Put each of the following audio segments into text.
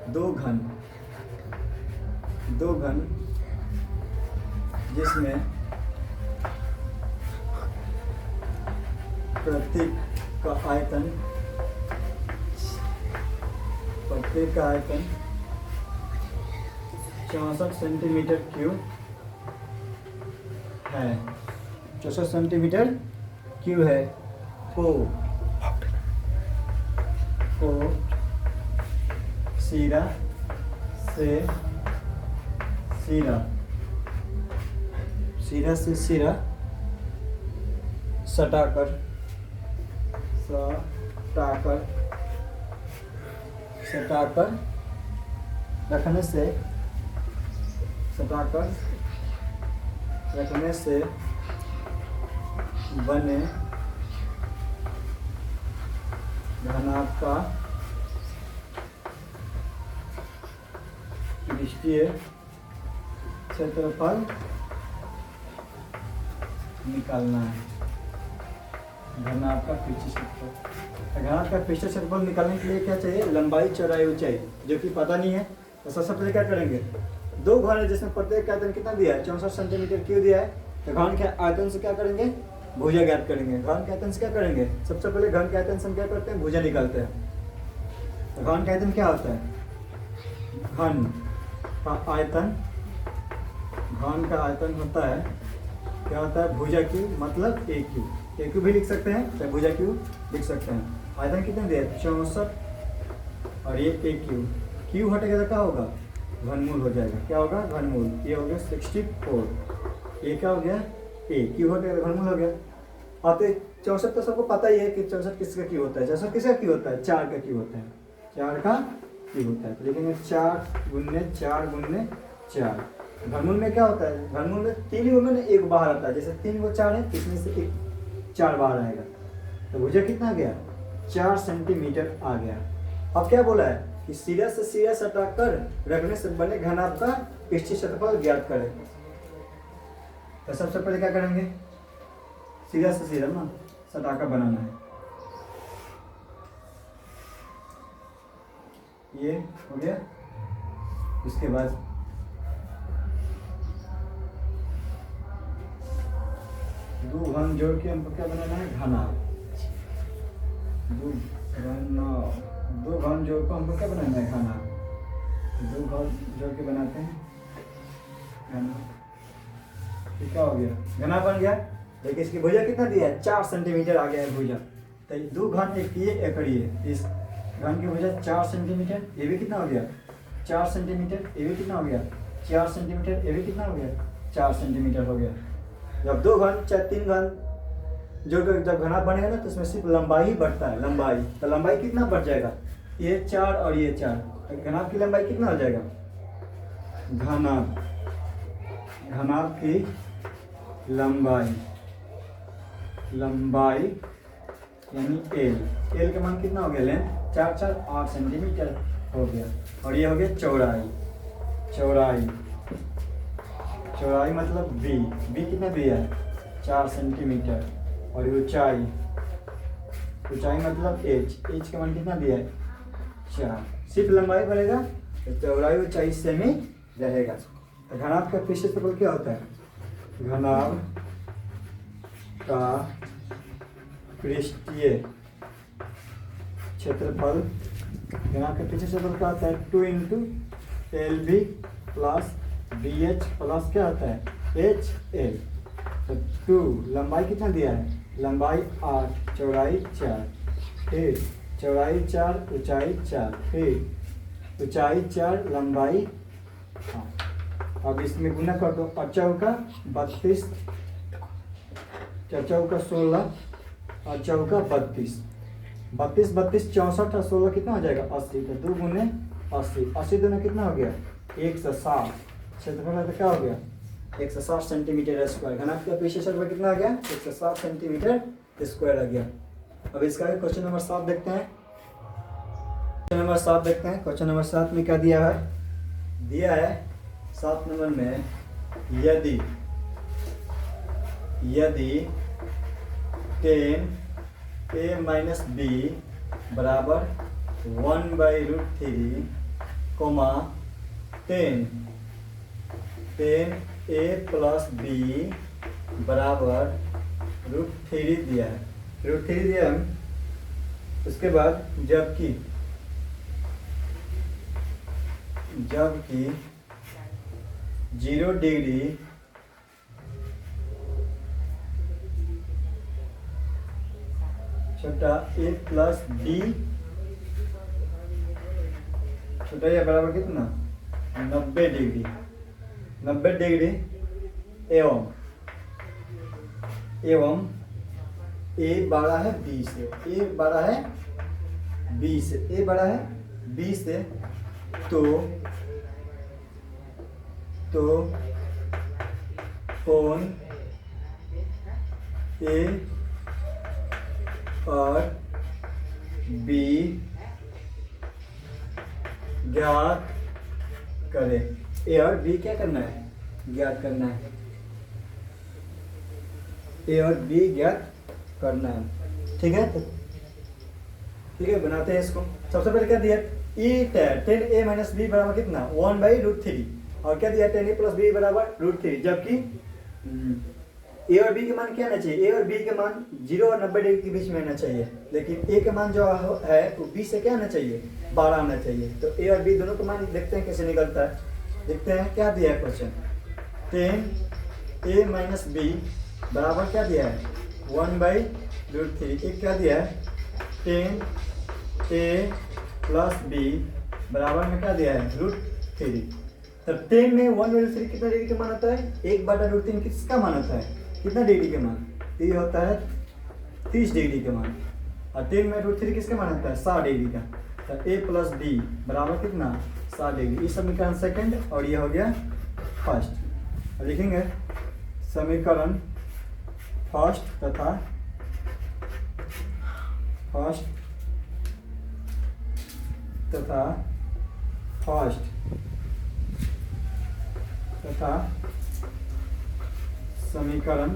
दो घन जिसमें प्रत्येक का आयतन 64 सेंटीमीटर क्यूब है। 64 सेंटीमीटर क्यूब है। को सिरा से सिरा सटाकर रखने से बने घनाभ का पृष्ठीय क्षेत्रफल निकालना है। घनाभ का पृष्ठीय क्षेत्रफल निकालने के लिए क्या चाहिए? लंबाई, चौड़ाई, ऊंचाई, जो कि पता नहीं है। तो सबसे पहले क्या करेंगे? दो घन है जिसमें प्रत्येक का आयतन कितना दिया है? 64 सेंटीमीटर क्यूब दिया है। तो घन के आयतन से क्या करेंगे? भुजा ज्ञात करेंगे। घन के आयतन से क्या करेंगे? सबसे पहले घन के आयतन से हम क्या करते हैं? भुजा निकालते हैं। तो घन का आयतन क्या होता है? घन का आयतन होता है, क्या होता है? भुजा क्यूब, मतलब ए क्यूब भी लिख सकते हैं, चाहे भुजा क्यूब लिख सकते हैं। आयतन कितने दिया? 64 और ये ए क्यूब हटेगा तो क्या होगा? घनमूल हो जाएगा। क्या होगा? घनमूल। ये हो गया 64। ये क्या हो गया? ए क्यूब हटेगा तो घनमूल हो गया। अब तो 64 तो सबको पता ही है कि 64 किसका क्यूब होता है? 64 किसका क्यूब होता है? 4 का क्यूब होता है। 4 का क्यूब होता है। तो लिखेंगे 4 गुने 4 गुने 4। घनमूल में क्या होता है? घनमूल में 3 ही में एक बाहर आता है। जैसे 3 को 4 है, इसमें से एक 4 बाहर आएगा। तो भुजा कितना आ गया? 4 सेंटीमीटर आ गया। अब क्या बोला है कि सिरा से सिरा सटाकर रखने से बने घनाभ का पृष्ठीय क्षेत्रफल ज्ञात करें। तो सबसे पहले क्या करेंगे? सिरा से सिरा ना सटाकर बनाना है। ये हो गया। इसके बाद दो घन जोड़ के हमको क्या बनाना है? घनाभ। दो घन जोड़ को हमको क्या बनाना है? घनाभ। दो घन जोड़ के बनाते हैं घनाभ। क्या हो गया? घनाभ बन गया। देखिए इसकी भुजा कितना दिया है? 4 सेंटीमीटर आ गया है भुजा। तो दो घन एक ये इस घन की भुजा 4 सेंटीमीटर। ये भी कितना हो गया? 4 सेंटीमीटर। ये भी कितना हो गया? 4 सेंटीमीटर। ये भी कितना हो गया? 4 सेंटीमीटर हो गया। जब दो घन चाहे 3 घन जो जब घनाभ बनेगा ना, तो उसमें सिर्फ लंबाई ही बढ़ता है। लंबाई तो लंबाई कितना बढ़ जाएगा? ये 4 और ये 4। तो घनाभ की लंबाई कितना हो जाएगा? घनाभ की लंबाई यानी एल के मान कितना हो गया? लेंथ 4 4 8 सेंटीमीटर हो गया। और ये हो गया चौड़ाई मतलब बी कितना दिया है? 4 सेंटीमीटर। और ऊंचाई मतलब एच का मान कितना दिया है? 4। सिर्फ लंबाई बढ़ेगा तो चौड़ाई ऊंचाई सेम ही रहेगा। तो घनाभ का पृष्ठीय क्षेत्रफल क्या होता है? घनाभ का पृष्ठीय क्षेत्रफल क्या होता है? 2 × LB प्लस BH प्लस क्या होता है? HL। तो 2 लंबाई कितना दिया है? लंबाई 8, चौड़ाई 4, फिर चौड़ाई 4, ऊंचाई 4, फिर ऊंचाई 4, लंबाई 8। अब इसमें गुना कर दो। 8 चौका 32, 4 चौका 16 और चौका 32। 32 64 और 16 कितना हो जाएगा? 80। तो 2 गुने 80। 80 दोनों कितना हो गया? 160। क्षेत्रफल तो क्या हो गया? 160 सेंटीमीटर स्क्वायर। घनाभ का पृष्ठीय क्षेत्रफल कितना आ गया? 160 सेंटीमीटर स्क्वायर आ गया। अब इसका क्वेश्चन नंबर 7 देखते हैं। क्वेश्चन नंबर 7 में क्या दिया है? 7 नंबर में यदि 10a - b बराबर 1/√3 कोमा 10 ए प्लस बी बराबर √3 दिया है, √3 दिया है। उसके बाद जबकि 0 डिग्री छोटा ए प्लस बी छोटा या बराबर कितना 90 डिग्री एवं ए बड़ा है बी से, ए बड़ा है बी से तो कोण ए और बी ज्ञात करें। ए और बी क्या करना है, ज्ञात करना है, ए और बी ज्ञात करना है। ठीक है, ठीक है, बनाते हैं इसको। सबसे पहले क्या दिया, ई 10a माइनस बी बराबर कितना 1/√3 और क्या दिया 10a प्लस बी बराबर √3। जबकि ए और बी के मान क्या आना चाहिए, ए और बी के मान 0 और 90 डिग्री के बीच में आना चाहिए, लेकिन ए के मान जो है वो बी से क्या आना चाहिए 12 आना चाहिए। तो ए और बी दोनों का मान देखते हैं कैसे निकलता है। देखते हैं क्या दिया है क्वेश्चन, 10a माइनस बी बराबर क्या दिया है 1/√3। एक क्या दिया है 10a प्लस बी बराबर में क्या दिया है √3। तब 10 में 1/3 कितना डिग्री का मान होता है, 1/√3 किसका मान होता है, कितना डिग्री का मान, ये होता है 30 डिग्री का मान। और 10 में √3 किसका मान होता है 60 डिग्री का। तो a प्लस बी बराबर कितना 60 डिग्री। ये समीकरण सेकंड और ये हो गया फर्स्ट। लिखेंगे समीकरण फर्स्ट तथा फर्स्ट तथा समीकरण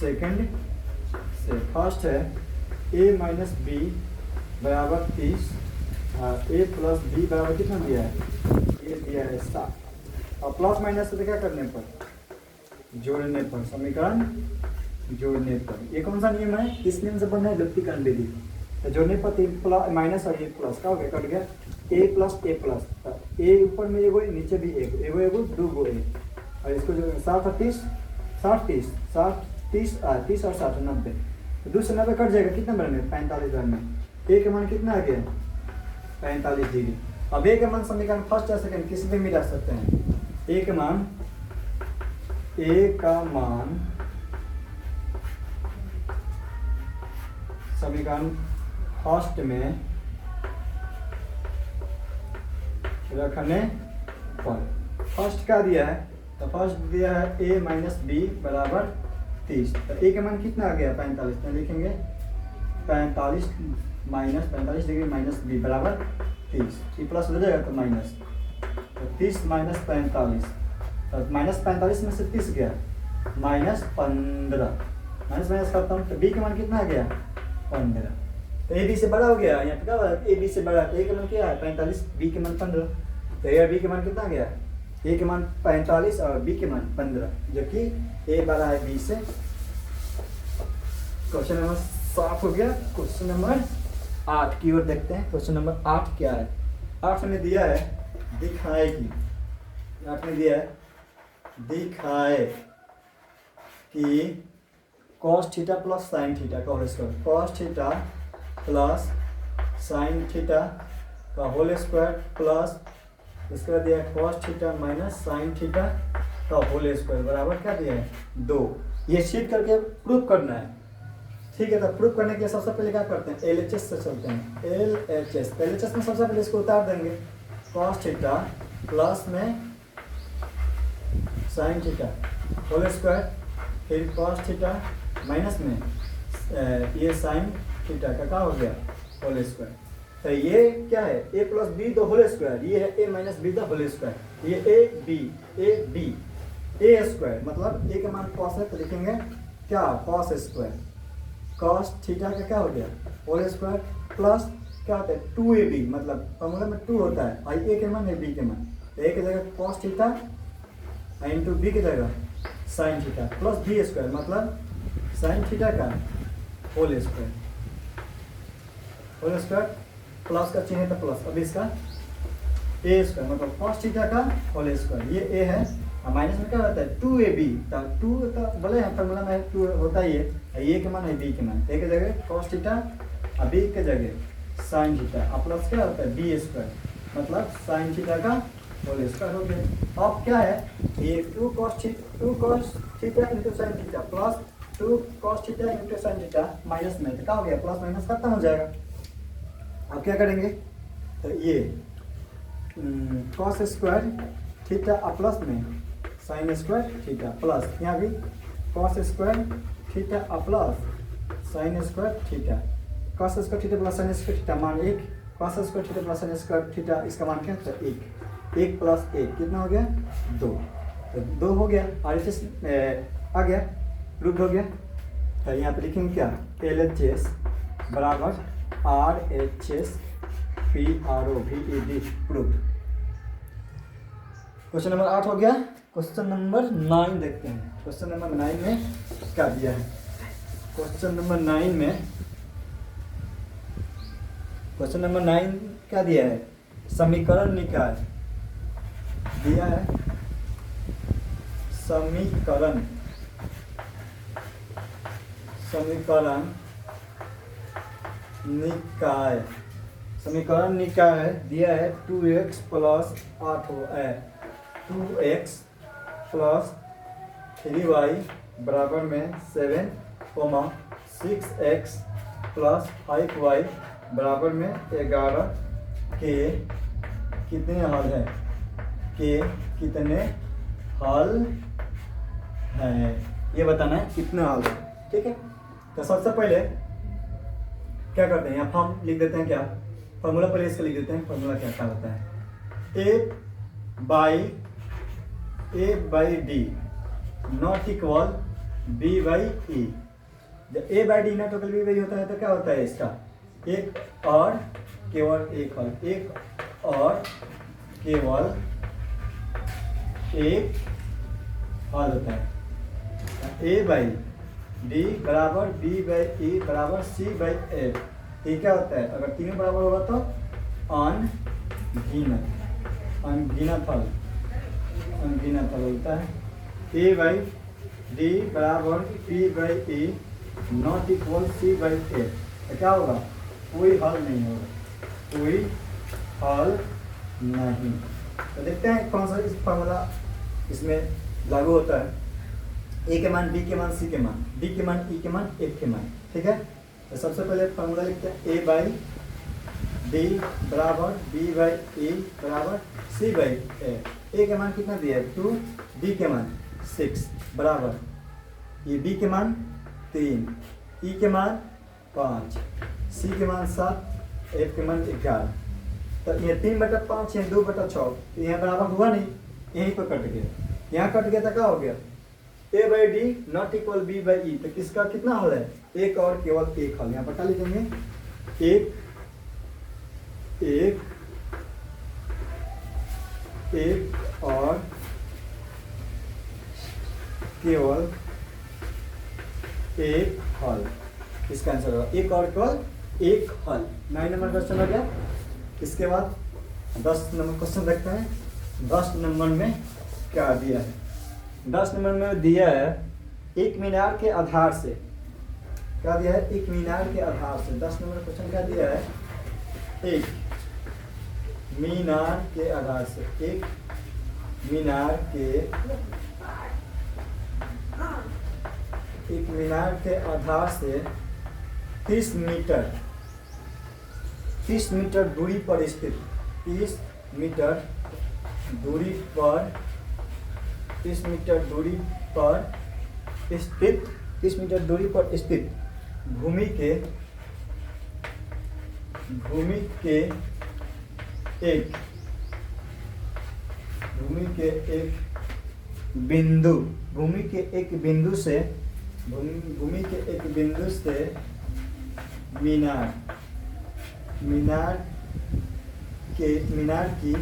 सेकंड से फर्स्ट है a माइनस बी बराबर 30 और a प्लस बी बराबर कितना दिया है, ये दिया है 7 और प्लस माइनस से क्या करने पर जोड़ने पर, समीकरण जोड़ने पर। ये कौन सा नियम है, किस नियम से बनना है, लुप्तीकरण विधि। तो जोड़ने पर 3 माइनस और 1 प्लस का हो गया, कट गया a प्लस a प्लस, ए ऊपर में एगो नीचे भी एगो 2 ए और इसको जो 7 और 30 30 और 60 90, तो 2 से 90 कट जाएगा, कितना बनेगा 45 बार में। ए का मान कितना आ गया 45 डिग्री। अब ए का मान समीकरण फर्स्ट या सेकंड किसी भी मिला सकते हैं। ए का मान समीकरण फर्स्ट में रखने पर फर्स्ट क्या दिया है, तो फर्स्ट दिया है a माइनस बी बराबर 30। तो a का मान कितना आ गया 45, तो लिखेंगे 45 डिग्री माइनस बी बराबर 30। ये प्लस हो जाएगा तो माइनस, तो 30 माइनस 45, तो माइनस 45 में से 30 गया -15, माइनस खत्म। तो b का मान कितना आ गया 15। तो ए बी से बड़ा हो गया, यहाँ पे क्या हुआ ए बी से बड़ा, तो ए का मान क्या है 45, बी के मान 15। तो ए और बी के मान कितना गया, ए के मान 45 और बी के मान 15, जबकि ए बड़ा है बी से। क्वेश्चन नंबर 7 हो गया। क्वेश्चन नंबर 8 की ओर देखते हैं। क्वेश्चन नंबर 8 क्या है, 8 में दिया है दिखाएगी, 8 में दिया है दिखाए कि cos theta plus sine theta का whole square, cos theta plus sine theta का होल स्क्वायर प्लस इसके बाद दिया है cos theta minus sine theta का होल स्क्वायर बराबर क्या दिया है 2। ये शीट करके प्रूफ करना है। ठीक है, तो प्रूफ करने के लिए सबसे पहले क्या करते हैं LHS से चलते हैं। LHS में सबसे पहले इसको उतार देंगे, cos थीटा प्लस में साइन थीटा होल स्क्वायर, फिर cos थीटा माइनस में ये साइन थीटा का क्या हो गया होल स्क्वायर। तो ये क्या है a plus B the whole square, ये है a minus B the whole square, ये a स्क्वायर मतलब a का मान cos है, तो लिखेंगे क्या cos स्क्वायर, cos थीटा का क्या हो गया होल स्क्वायर प्लस क्या होता है 2ab, मतलब फॉर्मूला में 2 होता है, आई ए के मान है बी के मान, तो ए की जगह कॉस थीटा इंटू बी की जगह sine theta plus B square, मतलब साइन थीटा का होल स्क्वायर प्लस का चिन्ह है तो प्लस, अब इसका ए स्क्वायर मतलब कॉस थीटा का होल स्क्वायर, ये ए है और माइनस में क्या होता है 2ab, तो 2 तो बोले हैं फॉर्मूला में 2 होता ही है, ए के मान है बी के मान, ए के जगह कॉस थीटा और बी के जगह साइन थीटा और प्लस क्या होता है बी स्क्वायर, मतलब साइन थीटा का होल स्क्वायर हो गया। अब क्या है ये 2 cos theta into sine theta plus 2 cos theta into sine theta minus में, तो क्या हो गया प्लस माइनस खत्म हो जाएगा। अब क्या करेंगे, तो ये cos स्क्वायर थीटा और प्लस में साइन स्क्वायर थीटा प्लस यहाँ भी cos स्क्वायर थीटा और plus sine square theta, cos square theta plus sine square theta मान 1, cos square theta plus sine square theta इसका मान क्या है 1 प्लस 1 कितना हो गया 2, तो 2 हो गया और इसे आ गया प्रूफ हो गया। तो यहाँ पे लिखेंगे क्या LHS बराबर RHS PROVED proof. Question number 8 हो गया। क्वेश्चन नंबर 9 देखते हैं, क्वेश्चन नंबर 9 में क्या दिया है। क्वेश्चन नंबर 9 में क्वेश्चन नंबर 9 क्या दिया है, समीकरण निकाय दिया है, समीकरण निकाय दिया है 2x plus 8 2x plus 3y बराबर में 7, 6x प्लस 5y बराबर में 11 के कितने हल है, के कितने हल है ये बताना है कितने हल है। ठीक है, तो सबसे पहले क्या करते हैं, यहाँ फॉर्म लिख देते हैं, क्या फॉर्मूला पहले इसका लिख देते हैं, फॉर्मूला क्या क्या होता है a by D not equal b by E. जब a by D not equal b by होता है तो क्या होता है इसका एक और केवल एक हल, एक और केवल एक हल होता है। a बाई डी बराबर b बाई ई बराबर c बाई ए, ये क्या होता है अगर तीनों बराबर होगा तो अनगिनत हल होता है। a बाई डी बराबर b by E not equal c by A, तो क्या होगा कोई हल नहीं होगा, कोई हल नहीं। तो देखते हैं कौन सा इस फॉर्मूला इसमें लागू होता है, ए के मान बी के मान सी के मान डी के मान ई के मान एफ के मान। ठीक है, तो सबसे पहले फॉर्मूला लिखते हैं ए बाई डी बराबर बी बाई ई बराबर सी बाई ए के मान कितना दिया है 2, डी के मान 6 बराबर ये बी के मान 3, ई के मान 5, सी के मान 7, एफ के मान 11। तो ये 3/5 है 2/6, तो यहाँ बराबर हुआ नहीं, यहीं पर कट गया, यहाँ कट गया तो क्या हो गया a by D not equal b by E, तो किसका कितना हल है एक और केवल एक हल, यहाँ पर क्या लिखेंगे एक और केवल एक हल, इसका आंसर होगा एक और केवल एक हल। 9 नंबर क्वेश्चन हो गया। इसके बाद 10 नंबर क्वेश्चन देखते हैं। 10 नंबर में क्या दिया है, 10 नंबर में दिया है एक मीनार के आधार से, क्या दिया है एक मीनार के आधार से। 10 नंबर क्वेश्चन क्या दिया है एक मीनार के आधार से, एक मीनार के आधार से 30 मीटर दूरी पर स्थित 30 मीटर दूरी पर स्थित भूमि के एक बिंदु से मीनार की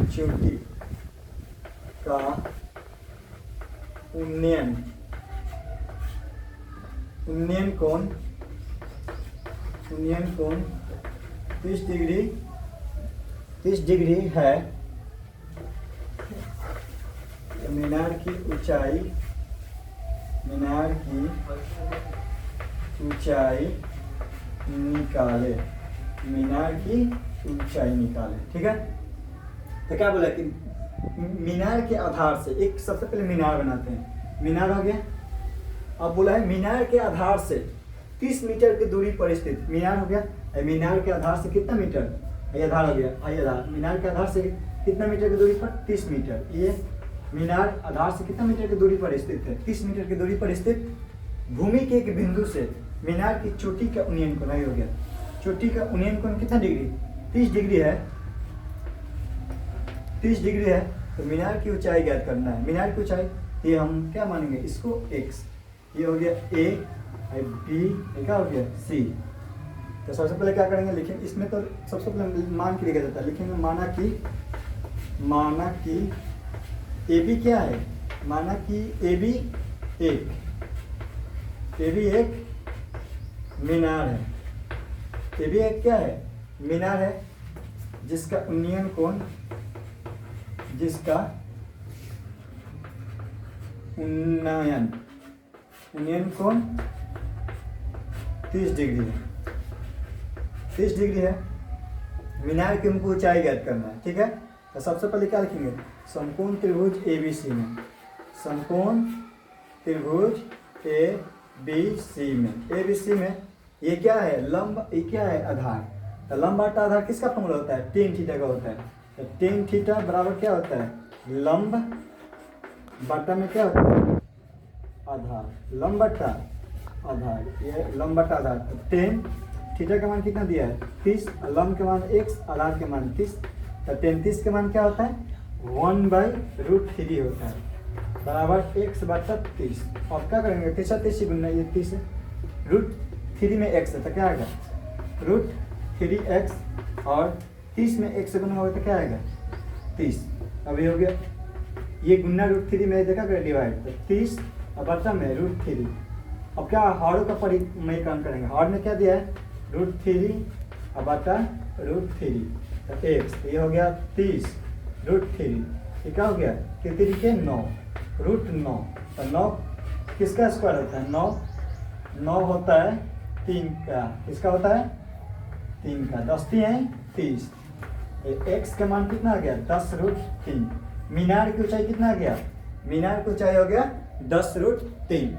चोटी का उन्नयन कोण 30 डिग्री है। मीनार की ऊंचाई निकाले। ठीक है। तो क्या बोला कि मीनार के आधार से एक सबसे पहले मीनार बनाते हैं। मीनार हो गया। अब बोला है मीनार के आधार से 30 मीटर की दूरी पर स्थित मीनार हो गया। मीनार के आधार से कितना मीटर? ये आधार हो गया। ये आधार मीनार के आधार से कितना मीटर की दूरी पर? 30 मीटर। ये मीनार आधार से कितना मीटर की दूरी पर स्थित है? 30 मीटर की दूरी पर स्थित भूमि के एक बिंदु से मीनार की चोटी का उन्नयन कोण हो गया। चोटी का उन्नयन कोण कितना डिग्री? 30 डिग्री है। 30 डिग्री है। तो मीनार की ऊंचाई ज्ञात करना है। मीनार की ऊंचाई ये हम क्या मानेंगे? इसको x, ये हो गया a, b, क्या हो गया c। तो सबसे पहले क्या करेंगे? लेकिन इसमें तो सबसे पहले मान के लिखा जाता है। लेकिन माना कि ए बी क्या है? माना कि ए बी एक मीनार है। ए बी एक क्या है? मीनार है जिसका उन्नयन कोण 30 डिग्री है। 30 डिग्री है। मीनार की हमको ऊंचाई ज्ञात करना है। ठीक है। तो सबसे पहले क्या लिखेंगे? समकोण त्रिभुज ABC में, समकोण त्रिभुज ABC में ये क्या है? लंब। ये क्या है? आधार। तो लंब बटा आधार किसका फॉर्मूला होता है? tan थीटा का होता है। तो tan थीटा बराबर क्या होता है? लंब बटा में क्या होता है? आधार। लंब बटा आधार। ये लंब बटा आधार। तो tan थीटा का मान कितना दिया है? 30। लंब के मान x, आधार के मान 30। तो tan 30 के मान क्या होता है? 1/√3 होता है बराबर x बटा 30। अब क्या करेंगे? 30 गुना ये 30 है। √3 में x है तो क्या आएगा? √3x और 30 में x से गुना होगा तो क्या आएगा? 30। अब ये हो गया। ये गुना √3 में देखा कर डिवाइड। तो 30 और बटा में √3। अब क्या हॉर का परिमाण करेंगे? हॉर में क्या दिया है? √3 और बटा √3 तो x। तो ये हो गया 30 √3। ये क्या हो गया? कितनी के 9 √9। तो 9 किसका स्क्वायर होता है? 9 होता है 3 का। किसका होता है? 3 का। 10 है 30। x का मान कितना आ गया? 10√3। मीनार की ऊंचाई कितना आ गया? मीनार की ऊंचाई हो गया 10√3।